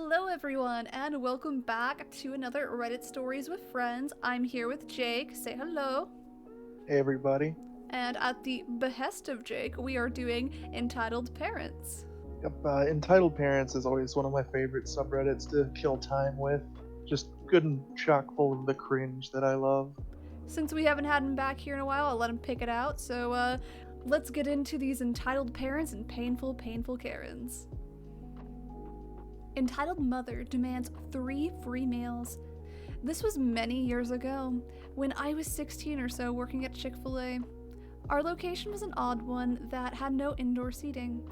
Hello everyone, and welcome back to another Reddit Stories with Friends. I'm here with Jake. Say hello. Hey everybody. And at the behest of Jake, we are doing Entitled Parents. Yep, entitled parents is always one of my favorite subreddits to kill time with. Just good and chock full of the cringe that I love. Since we haven't had him back here in a while, I'll let him pick it out. So let's get into these entitled parents and painful Karens. Entitled mother demands 3 free meals. This was many years ago, when I was 16 or so working at ChickfilA. Our location was an odd one that had no indoor seating.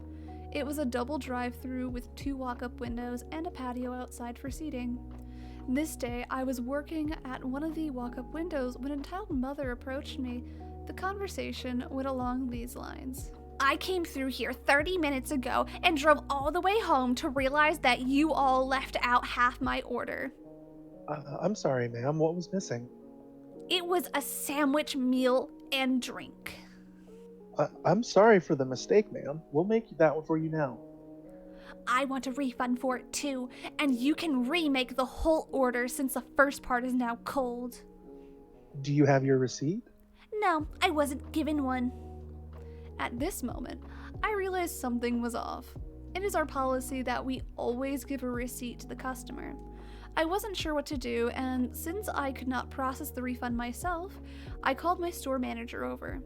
It was a double drive-through with 2 walk-up windows and a patio outside for seating. This day, I was working at one of the walk-up windows when entitled mother approached me. The conversation went along these lines. I came through here 30 minutes ago and drove all the way home to realize that you all left out half my order. I'm sorry, ma'am. What was missing? It was a sandwich, meal, and drink. I'm sorry for the mistake, ma'am. We'll make that one for you now. I want a refund for it too, and you can remake the whole order since the first part is now cold. Do you have your receipt? No, I wasn't given one. At this moment, I realized something was off. It is our policy that we always give a receipt to the customer. I wasn't sure what to do, and since I could not process the refund myself, I called my store manager over.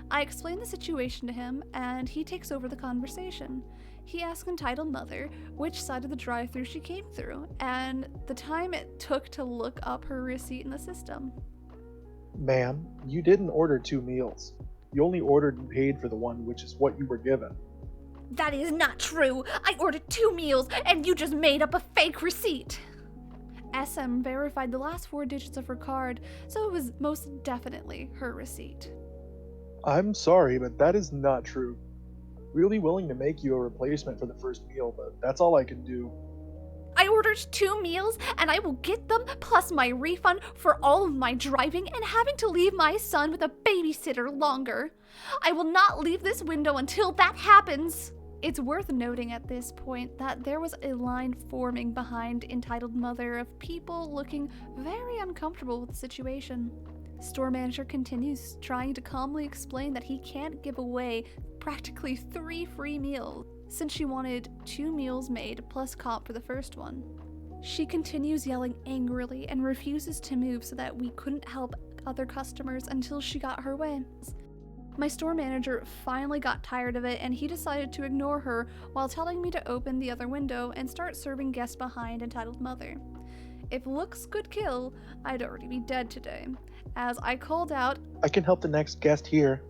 I explained the situation to him, and he takes over the conversation. He asked entitled mother which side of the drive-thru she came through, and the time it took to look up her receipt in the system. Ma'am, you didn't order 2 meals. You only ordered and paid for the one, which is what you were given. That is not true! I ordered 2 meals, and you just made up a fake receipt! SM verified the last 4 digits of her card, so it was most definitely her receipt. I'm sorry, but that is not true. Really willing to make you a replacement for the first meal, but that's all I can do. I ordered 2 meals, and I will get them, plus my refund for all of my driving and having to leave my son with a babysitter longer. I will not leave this window until that happens. It's worth noting at this point that there was a line forming behind entitled mother of people looking very uncomfortable with the situation. Store manager continues, trying to calmly explain that he can't give away practically 3 free meals, since she wanted 2 meals made plus comp for the first one. She continues yelling angrily and refuses to move so that we couldn't help other customers until she got her way. My store manager finally got tired of it, and he decided to ignore her while telling me to open the other window and start serving guests behind entitled mother. If looks could kill, I'd already be dead today. As I called out, I can help the next guest here.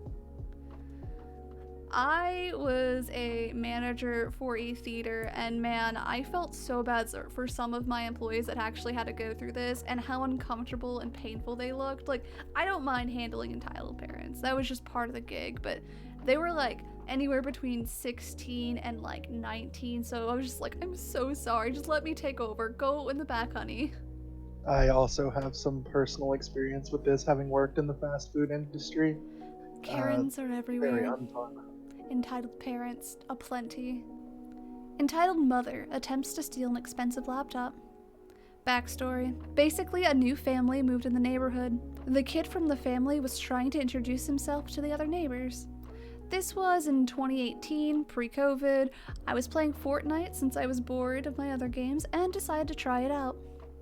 I was a manager for a theater, and man, I felt so bad for some of my employees that actually had to go through this and how uncomfortable and painful they looked. Like, I don't mind handling entitled parents. That was just part of the gig, but they were like anywhere between 16 and like 19, so I was just like, I'm so sorry, just let me take over. Go in the back, honey. I also have some personal experience with this, having worked in the fast food industry. Karens are everywhere. Very unfun. Entitled parents aplenty. Entitled mother attempts to steal an expensive laptop. Backstory. Basically, a new family moved in the neighborhood. The kid from the family was trying to introduce himself to the other neighbors. This was in 2018, pre-COVID. I was playing Fortnite since I was bored of my other games and decided to try it out.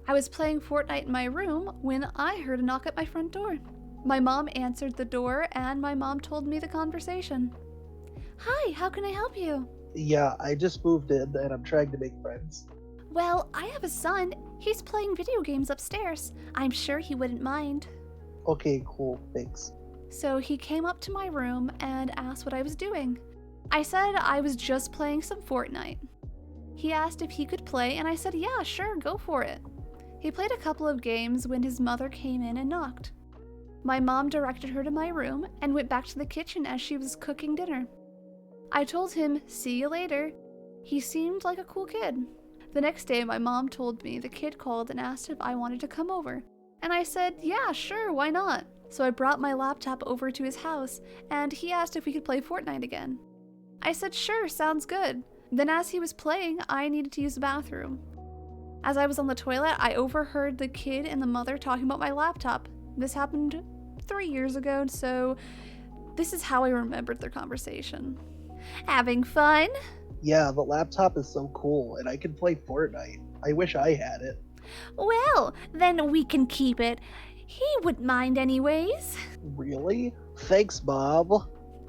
I was playing Fortnite in my room when I heard a knock at my front door. My mom answered the door, and my mom told me the conversation. Hi, how can I help you? Yeah, I just moved in and I'm trying to make friends. Well, I have a son. He's playing video games upstairs. I'm sure he wouldn't mind. Okay, cool, thanks. So he came up to my room and asked what I was doing. I said I was just playing some Fortnite. He asked if he could play, and I said, yeah, sure, go for it. He played a couple of games when his mother came in and knocked. My mom directed her to my room and went back to the kitchen as she was cooking dinner. I told him, see you later. He seemed like a cool kid. The next day, my mom told me the kid called and asked if I wanted to come over. And I said, yeah, sure, why not? So I brought my laptop over to his house, and he asked if we could play Fortnite again. I said, sure, sounds good. Then as he was playing, I needed to use the bathroom. As I was on the toilet, I overheard the kid and the mother talking about my laptop. This happened 3 years ago, so this is how I remembered their conversation. Having fun? Yeah, the laptop is so cool, and I can play Fortnite. I wish I had it. Well, then we can keep it. He wouldn't mind anyways. Really? Thanks, Bob.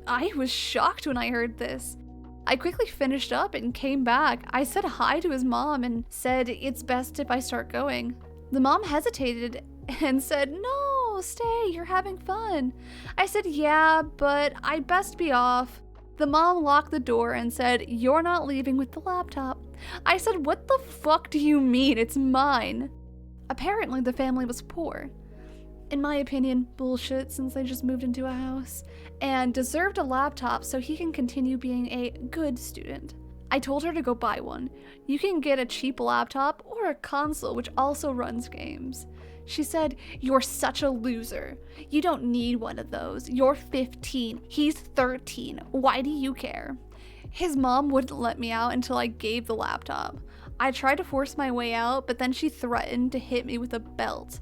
I was shocked when I heard this. I quickly finished up and came back. I said hi to his mom and said it's best if I start going. The mom hesitated and said, "No, stay, you're having fun." I said, "Yeah, but I'd best be off." The mom locked the door and said, "You're not leaving with the laptop." I said, "What the fuck do you mean? It's mine." Apparently, the family was poor. In my opinion, bullshit, since they just moved into a house, and deserved a laptop so he can continue being a good student. I told her to go buy one. You can get a cheap laptop or a console which also runs games. She said, "You're such a loser. You don't need one of those. You're 15. He's 13. Why do you care?" His mom wouldn't let me out until I gave the laptop. I tried to force my way out, but then she threatened to hit me with a belt.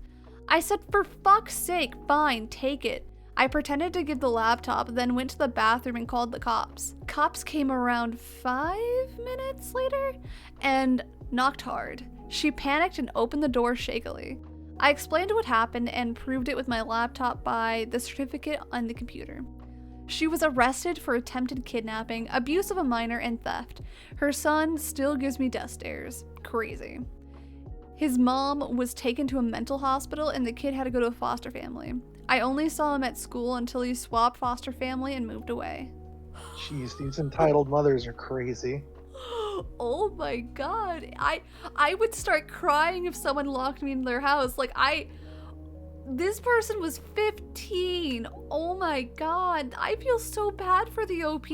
I said, "For fuck's sake, fine, take it." I pretended to give the laptop, then went to the bathroom and called the cops. Cops came around 5 minutes later and knocked hard. She panicked and opened the door shakily. I explained what happened and proved it with my laptop by the certificate on the computer. She was arrested for attempted kidnapping, abuse of a minor, and theft. Her son still gives me death stares. Crazy. His mom was taken to a mental hospital and the kid had to go to a foster family. I only saw him at school until he swapped foster family and moved away. Jeez, these entitled mothers are crazy. Oh my god. I would start crying if someone locked me in their house. This person was 15. Oh my god. I feel so bad for the OP.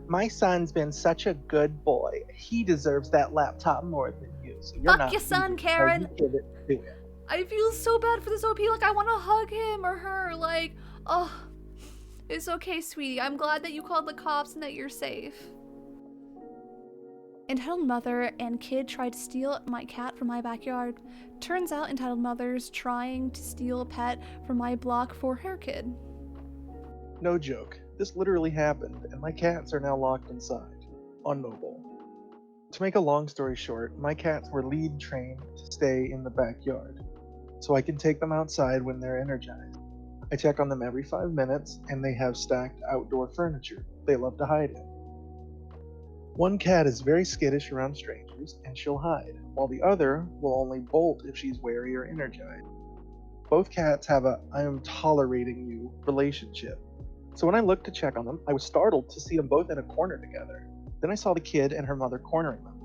My son's been such a good boy. He deserves that laptop more than you. So you're Fuck not your son, leaving. Karen. No, you give it to him. I feel so bad for this OP. I want to hug him or her. Oh, it's okay, sweetie. I'm glad that you called the cops and that you're safe. Entitled mother and kid tried to steal my cat from my backyard. Turns out entitled mother's trying to steal a pet from my block for her kid. No joke. This literally happened, and my cats are now locked inside, on mobile. To make a long story short, my cats were lead trained to stay in the backyard, so I can take them outside when they're energized. I check on them every 5 minutes, and they have stacked outdoor furniture they love to hide in. One cat is very skittish around strangers, and she'll hide, while the other will only bolt if she's wary or energized. Both cats have a "I am tolerating you" relationship. So when I looked to check on them, I was startled to see them both in a corner together. Then I saw the kid and her mother cornering them.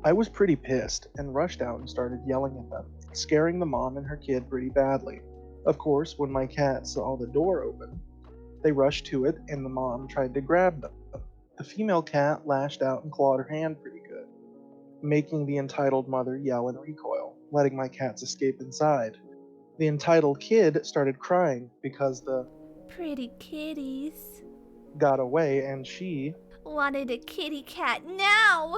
I was pretty pissed and rushed out and started yelling at them, scaring the mom and her kid pretty badly. Of course, when my cat saw the door open, they rushed to it and the mom tried to grab them. The female cat lashed out and clawed her hand pretty good, making the entitled mother yell and recoil, letting my cats escape inside. The entitled kid started crying because the Pretty kitties. got away, and she, Wanted a kitty cat now.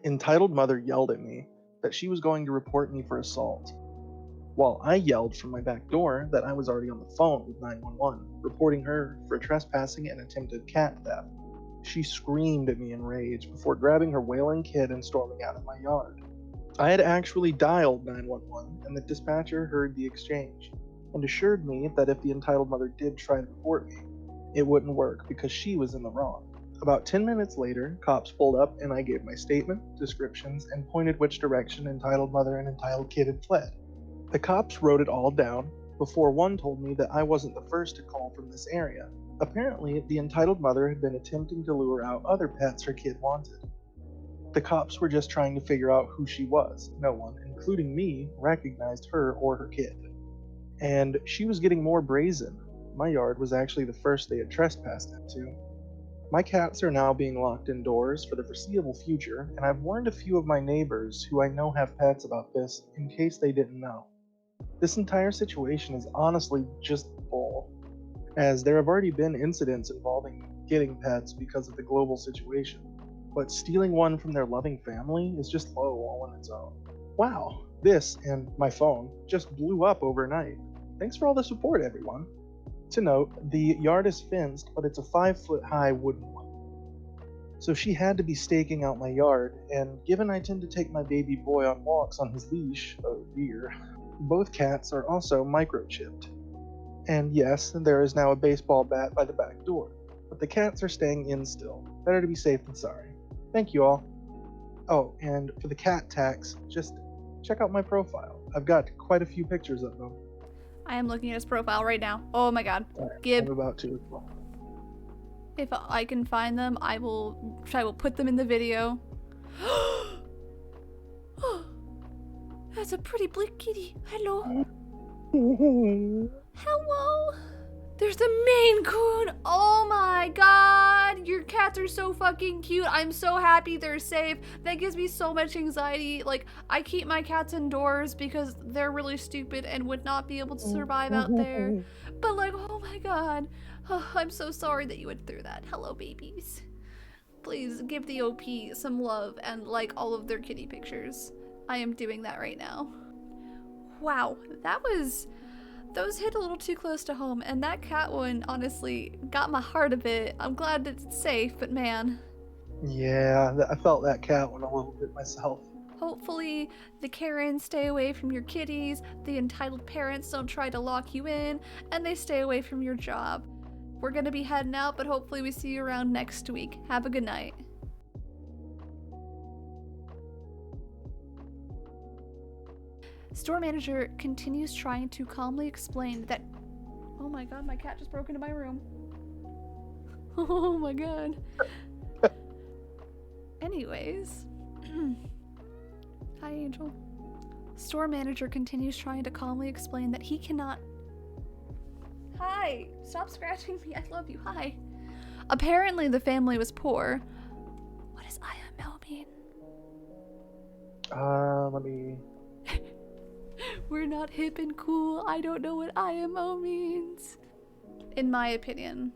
entitled mother, yelled at me that she was going to report me for assault, while I yelled from my back door that I was already on the phone with 911, reporting her for trespassing and attempted cat theft. She screamed at me in rage before grabbing her wailing kid and storming out of my yard. I had actually dialed 911, and the dispatcher heard the exchange and assured me that if the entitled mother did try to report me, it wouldn't work because she was in the wrong. About 10 minutes later, cops pulled up and I gave my statement, descriptions, and pointed which direction entitled mother and entitled kid had fled. The cops wrote it all down before one told me that I wasn't the first to call from this area. Apparently, the entitled mother had been attempting to lure out other pets her kid wanted. The cops were just trying to figure out who she was. No one, including me, recognized her or her kid. And she was getting more brazen. My yard was actually the first they had trespassed into. My cats are now being locked indoors for the foreseeable future, and I've warned a few of my neighbors who I know have pets about this in case they didn't know. This entire situation is honestly just bull, as there have already been incidents involving getting pets because of the global situation. but stealing one from their loving family is just low all on its own. Wow, this and my phone just blew up overnight. Thanks for all the support, everyone. To note, the yard is fenced, but it's a 5-foot high wooden one. So she had to be staking out my yard, and given I tend to take my baby boy on walks on his leash, oh dear, both cats are also microchipped. And yes, there is now a baseball bat by the back door, but the cats are staying in still. Better to be safe than sorry. Thank you all. Oh, and for the cat tax, just check out my profile. I've got quite a few pictures of them. I am looking at his profile right now. Oh my god. I'm Gib, about to as well. if I can find them, I will put them in the video. That's a pretty bleak kitty. Hello. Hello. There's the Maine Coon. Oh my god. Your cats are so fucking cute. I'm so happy they're safe. That gives me so much anxiety. Like, I keep my cats indoors because they're really stupid and would not be able to survive out there. But like, oh my god. Oh, I'm so sorry that you went through that. Hello, babies. Please give the OP some love and like all of their kitty pictures. I am doing that right now. Wow, those hit a little too close to home, and that cat one honestly got my heart a bit. I'm glad that it's safe, but man. Yeah, I felt that cat one a little bit myself. Hopefully the Karens stay away from your kitties, the entitled parents don't try to lock you in, and they stay away from your job. We're gonna be heading out, but hopefully we see you around next week. Have a good night. Store manager continues trying to calmly explain that... Oh my god, my cat just broke into my room. Oh my god. Anyways. Hi, Angel. Store manager continues trying to calmly explain that he cannot... Hi! Stop scratching me, I love you, hi. Apparently the family was poor. What does IML mean? Let me... We're not hip and cool. I don't know what IMO means. In my opinion.